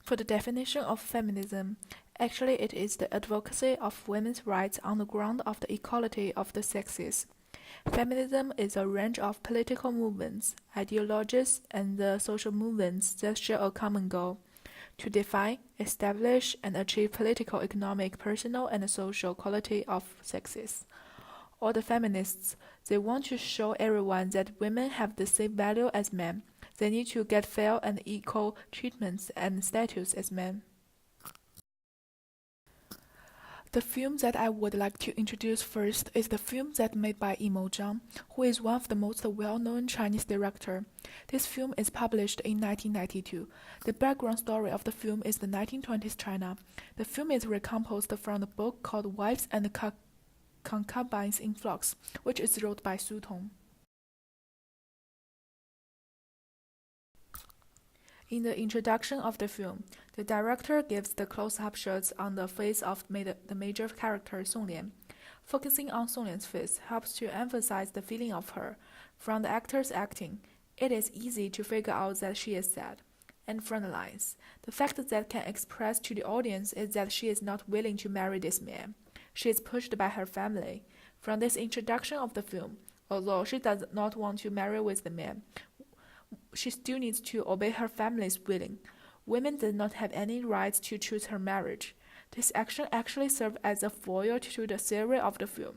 For the definition of feminism, actually it is the advocacy of women's rights on the ground of the equality of the sexes. Feminism is a range of political movements, ideologies, and the social movements that share a common goal to define, establish, and achieve political, economic, personal, and social equality of sexes. All the feminists, they want to show everyone that women have the same value as men. They need to get fair and equal treatments and status as men. The film that I would like to introduce first is the film that made by Yimou Zhang, who is one of the most well-known Chinese director. This film is published in 1992. The background story of the film is the 1920s China. The film is recomposed from the book called Wives and Concubines in Flux, which is wrote by Su Tong. In the introduction of the film, the director gives the close-up shots on the face of the major character Song Lian. Focusing on Song Lian's face helps to emphasize the feeling of her. From the actor's acting, it is easy to figure out that she is sad. And from the lines, the fact that can express to the audience is that she is not willing to marry this man. She is pushed by her family. From this introduction of the film, although she does not want to marry with the man, she still needs to obey her family's willing. Women did not have any rights to choose her marriage. This action actually served as a foil to the theory of the film.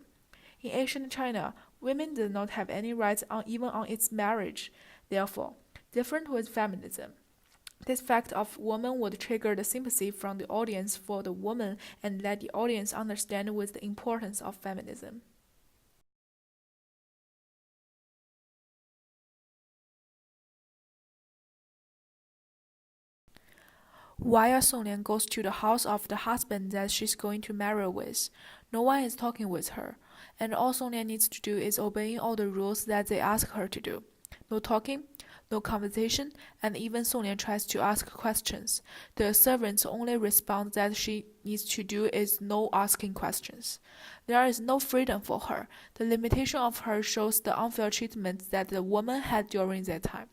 In ancient China, women did not have any rights even on its marriage. Therefore, different with feminism. This fact of woman would trigger the sympathy from the audience for the woman and let the audience understand with the importance of feminism. While Song Lian goes to the house of the husband that she's going to marry with, no one is talking with her, and all Song Lian needs to do is obeying all the rules that they ask her to do. No talking, no conversation, and even Song Lian tries to ask questions. The servant's only response that she needs to do is no asking questions. There is no freedom for her. The limitation of her shows the unfair treatment that the woman had during that time.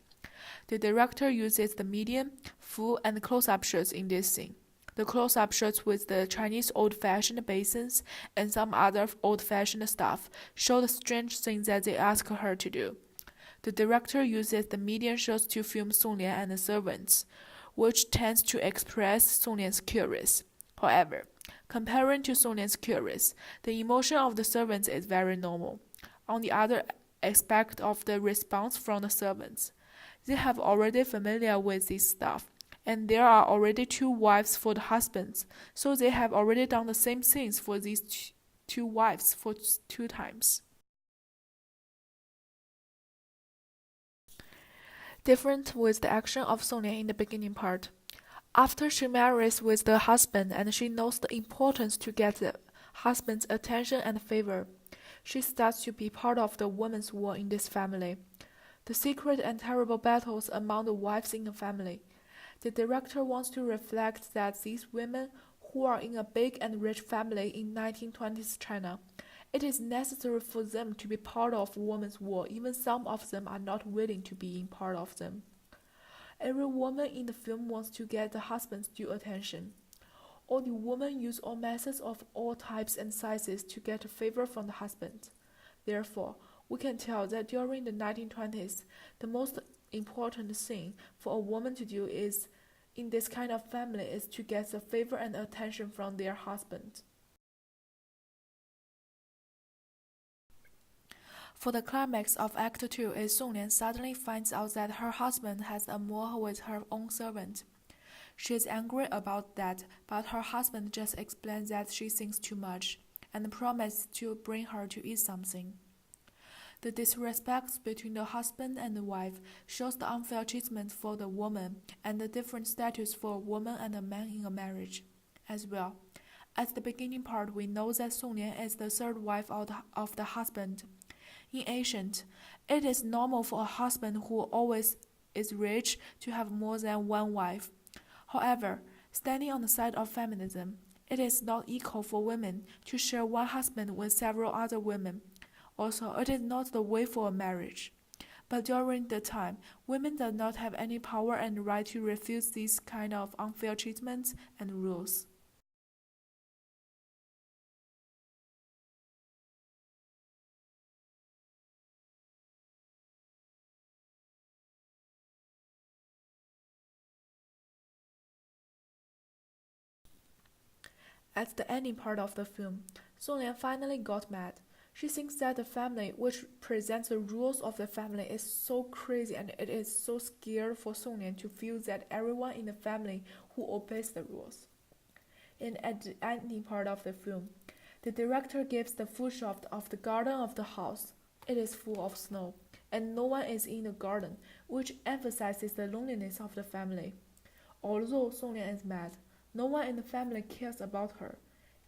The director uses the medium, full, and close-up shots in this scene. The close-up shots with the Chinese old-fashioned basins and some other old-fashioned stuff show the strange things that they ask her to do. The director uses the medium shots to film Song Lian and the servants, which tends to express Song Lian's curious. However, comparing to Song Lian's curious, the emotion of the servants is very normal. On the other aspect of the response from the servants, they have already familiar with this stuff, and there are already two wives for the husbands, so they have already done the same things for these two wives for 2 times. Different with the action of Song Lian in the beginning part. After she marries with the husband and she knows the importance to get the husband's attention and favor, she starts to be part of the woman's war in this family. The secret and terrible battles among the wives in the family. The director wants to reflect that these women who are in a big and rich family in 1920s China, it is necessary for them to be part of women's war. Even some of them are not willing to be in part of them. Every woman in the film wants to get the husband's due attention. All the women use all methods of all types and sizes to get a favor from the husband. Therefore, we can tell that during the 1920s, the most important thing for a woman to do is in this kind of family is to get the favor and attention from their husband. For the climax of Act 2 is Song Lian suddenly finds out that her husband has a war with her own servant. She is angry about that, but her husband just explains that she thinks too much and promises to bring her to eat something. The disrespect between the husband and the wife shows the unfair treatment for the woman and the different status for a woman and a man in a marriage. As well, at the beginning part, we know that Song Lian is the third wife of the husband. In ancient, it is normal for a husband who always is rich to have more than one wife. However, standing on the side of feminism, it is not equal for women to share one husband with several other women. Also, it is not the way for a marriage. But during the time, women did not have any power and right to refuse these kind of unfair treatments and rules. At the ending part of the film, Songlian finally got mad. She thinks that the family, which presents the rules of the family, is so crazy and it is so scared for Songlian to feel that everyone in the family who obeys the rules. And at the ending part of the film, the director gives the full shot of the garden of the house. It is full of snow, and no one is in the garden, which emphasizes the loneliness of the family. Although Songlian is mad, no one in the family cares about her.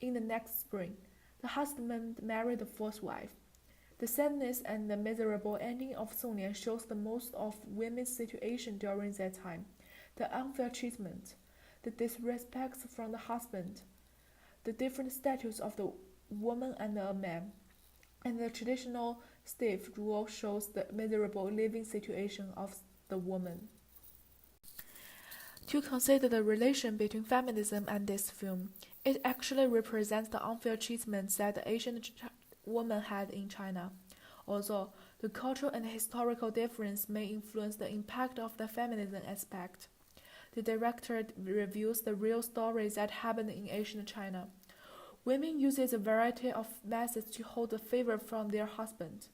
In the next spring, the husband married the fourth wife. The sadness and the miserable ending of Songlian shows the most of women's situation during that time, the unfair treatment, the disrespect from the husband, the different status of the woman and the man, and the traditional stiff rule shows the miserable living situation of the woman. To consider the relation between feminism and this film, it actually represents the unfair treatment that the Asian woman had in China. Although the cultural and historical difference may influence the impact of the feminism aspect, the director reviews the real stories that happened in ancient China. Women uses a variety of methods to hold the favor from their husband.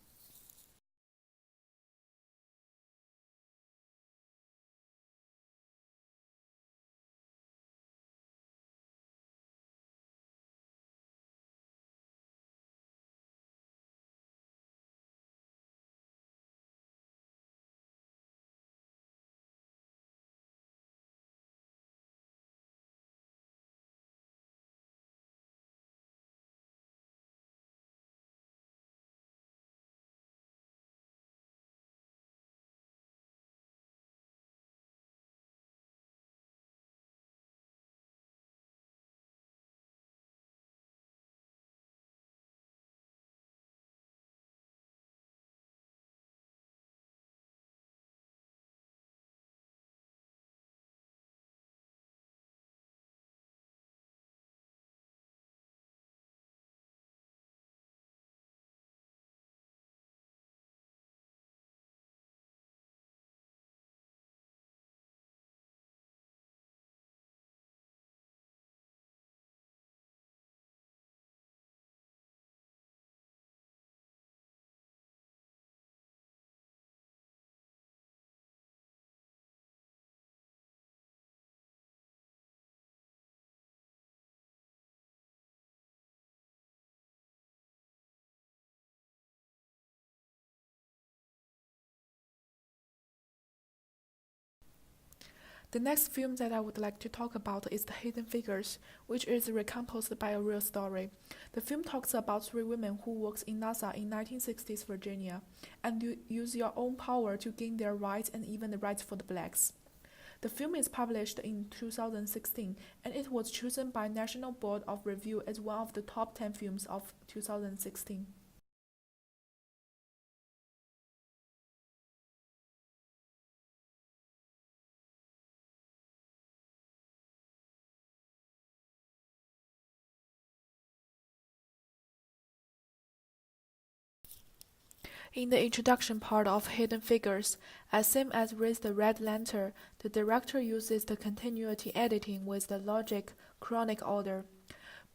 The next film that I would like to talk about is The Hidden Figures, which is recomposed by a real story. The film talks about three women who works in NASA in 1960s Virginia and use their own power to gain their rights and even the rights for the blacks. The film is published in 2016 and it was chosen by National Board of Review as one of the top 10 films of 2016. In the introduction part of Hidden Figures, as same as with the Red Lantern, the director uses the continuity editing with the logic chronic order.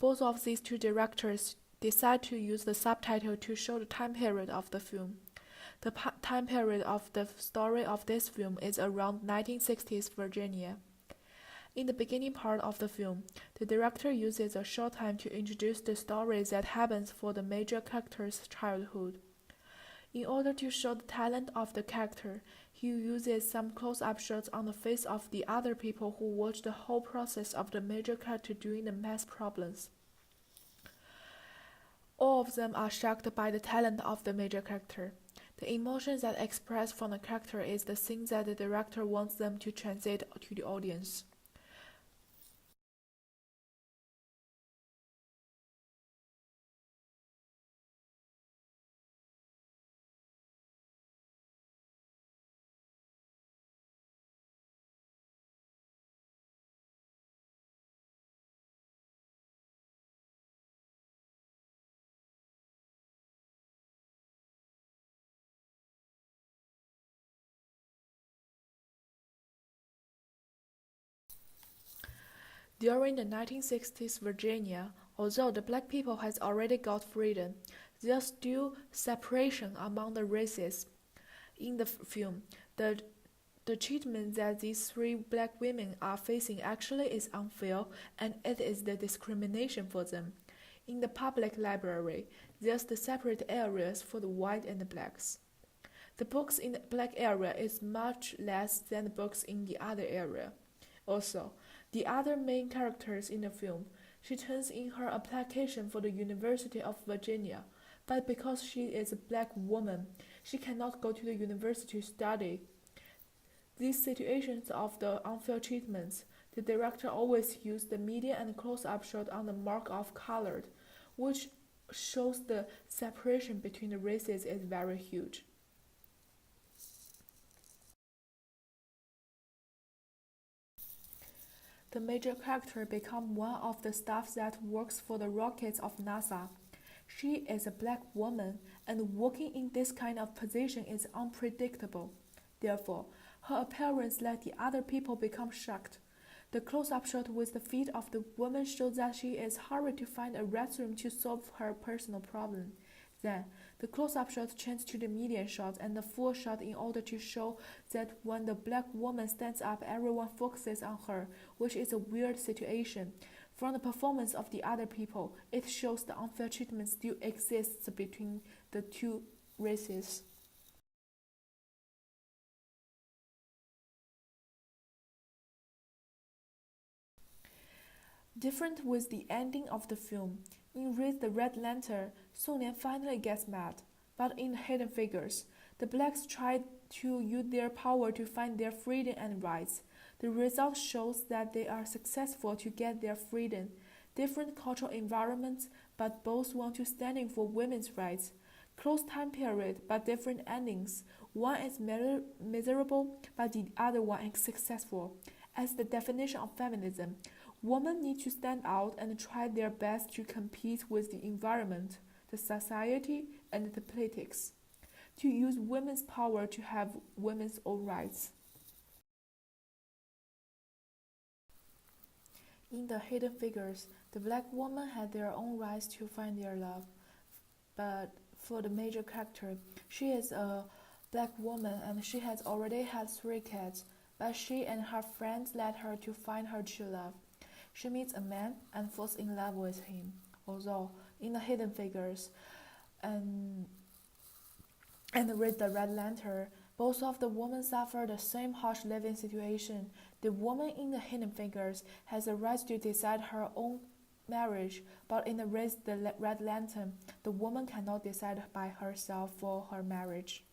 Both of these two directors decide to use the subtitle to show the time period of the film. The time period of the story of this film is around 1960s Virginia. In the beginning part of the film, the director uses a short time to introduce the story that happens for the major character's childhood. In order to show the talent of the character, he uses some close-up shots on the face of the other people who watch the whole process of the major character doing the math problems. All of them are shocked by the talent of the major character. The emotion that expressed from the character is the thing that the director wants them to translate to the audience. During the 1960s Virginia, although the black people has already got freedom, there's still separation among the races. In the film, the the treatment that these three black women are facing actually is unfair, and it is the discrimination for them. In the public library, there's the separate areas for the white and the blacks. The books in the black area is much less than the books in the other area. Also, the other main characters in the film, she turns in her application for the University of Virginia, but because she is a black woman, she cannot go to the university to study. These situations of the unfair treatments, the director always used the median and close-up shot on the mark of colored, which shows the separation between the races is very huge. The major character becomes one of the staff that works for the rockets of NASA. She is a black woman, and working in this kind of position is unpredictable. Therefore, her appearance let the other people become shocked. The close-up shot with the feet of the woman shows that she is hurried to find a restroom to solve her personal problem. Then, the close-up shot changes to the median shot and the full shot in order to show that when the black woman stands up, everyone focuses on her, which is a weird situation. From the performance of the other people, it shows the unfair treatment still exists between the two races. Different with the ending of the film. In Raise the Red Lantern, Song Lian finally gets mad. But in Hidden Figures, the blacks try to use their power to find their freedom and rights. The result shows that they are successful to get their freedom. Different cultural environments, but both want to standing for women's rights. Close time period, but different endings. One is miserable, but the other one is successful. As the definition of feminism, women need to stand out and try their best to compete with the environment, the society, and the politics. To use women's power to have women's own rights. In the Hidden Figures, the black women had their own rights to find their love. But for the major character, she is a black woman and she has already had three kids, but she and her friends led her to find her true love. She meets a man and falls in love with him. Although in the Hidden Figures and Read the Red Lantern, both of the women suffer the same harsh living situation. The woman in the Hidden Figures has the right to decide her own marriage, but in the Raise the Red Lantern, the woman cannot decide by herself for her marriage.